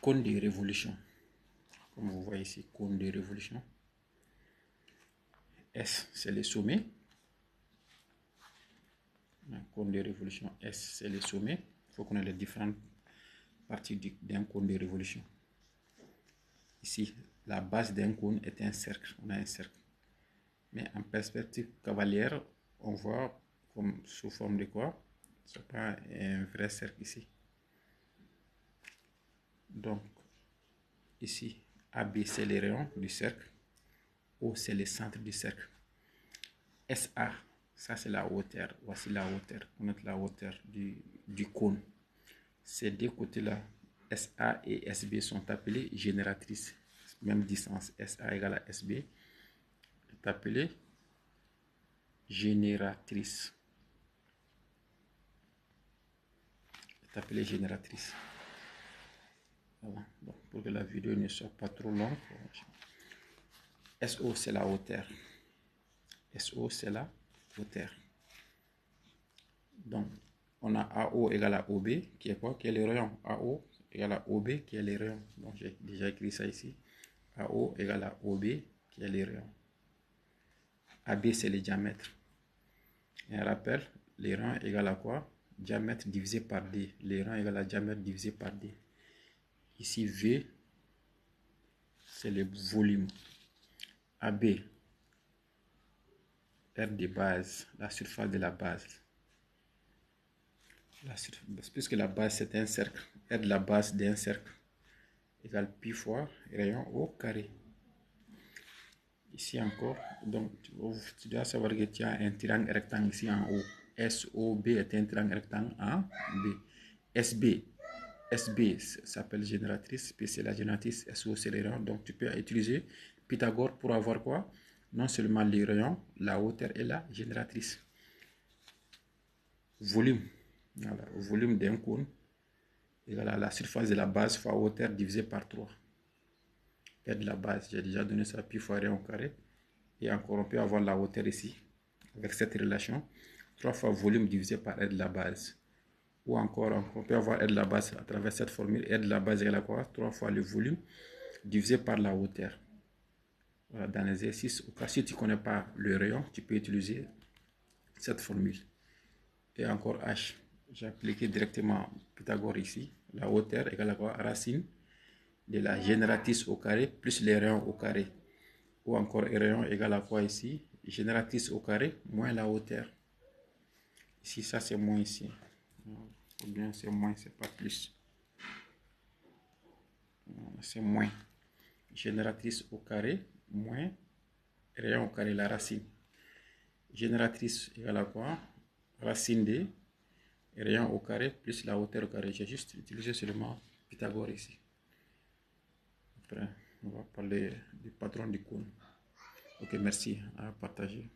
Cône de révolution. Comme vous voyez ici, cône de révolution. S, c'est le sommet. Cône de révolution S, c'est le sommet. Il faut connaître les différentes parties d'un cône de révolution. Ici, la base d'un cône est un cercle. On a un cercle. Mais en perspective cavalière, on voit comme sous forme de quoi? C'est pas un vrai cercle ici. Donc, ici, AB, c'est les rayons du cercle. O, c'est le centre du cercle. SA, ça c'est la hauteur. Voici la hauteur. Connaître la hauteur du cône. Ces deux côtés-là, SA et SB, sont appelés génératrices. Même distance, SA égale à SB, est appelée génératrice. Est appelée génératrice. Voilà. Donc, pour que la vidéo ne soit pas trop longue, SO, c'est la hauteur. SO, c'est la hauteur. Donc, on a AO égale à OB, qui est quoi? Qui est le rayon. AO égale à OB, qui est le rayon. Donc, j'ai déjà écrit ça ici. AO égale à OB, qui est le rayon. AB, c'est le diamètre. Et un rappel, les rangs égale à quoi? Diamètre divisé par D. Les rangs égale à diamètre divisé par D. Ici, V, c'est le volume. AB, R de base, la surface de la base. Puisque la base c'est un cercle, R de la base d'un cercle égale pi fois rayon au carré. Ici encore, donc tu dois savoir que tu as un triangle rectangle ici en haut. SOB est un triangle rectangle en B. SB s'appelle génératrice, P c'est la génératrice, SO c'est les rayons. Donc tu peux utiliser Pythagore pour avoir quoi? Non seulement les rayons, la hauteur et la génératrice. Volume. Voilà, volume d'un cône égale à la surface de la base fois hauteur divisé par 3. R de la base, j'ai déjà donné ça, pi fois rayon au carré. Et encore, on peut avoir la hauteur ici, avec cette relation. 3 fois volume divisé par R de la base. Ou encore, on peut avoir R de la base à travers cette formule. R de la base égale à quoi? 3 fois le volume divisé par la hauteur. Voilà, dans l'exercice, au cas si tu ne connais pas le rayon, tu peux utiliser cette formule. Et encore H. J'ai appliqué directement Pythagore ici. La hauteur égale à quoi? Racine de la génératrice au carré plus les rayons au carré. Ou encore rayon égale à quoi ici? Génératrice au carré moins la hauteur. Ici, ça c'est moins ici. Ou bien c'est moins, c'est pas plus. C'est moins. Génératrice au carré moins rayon au carré, la racine. Génératrice égale à quoi? Racine de rayon au carré plus la hauteur au carré. J'ai juste utilisé seulement Pythagore ici. Après, on va parler du patron du cône. Ok, merci à partager.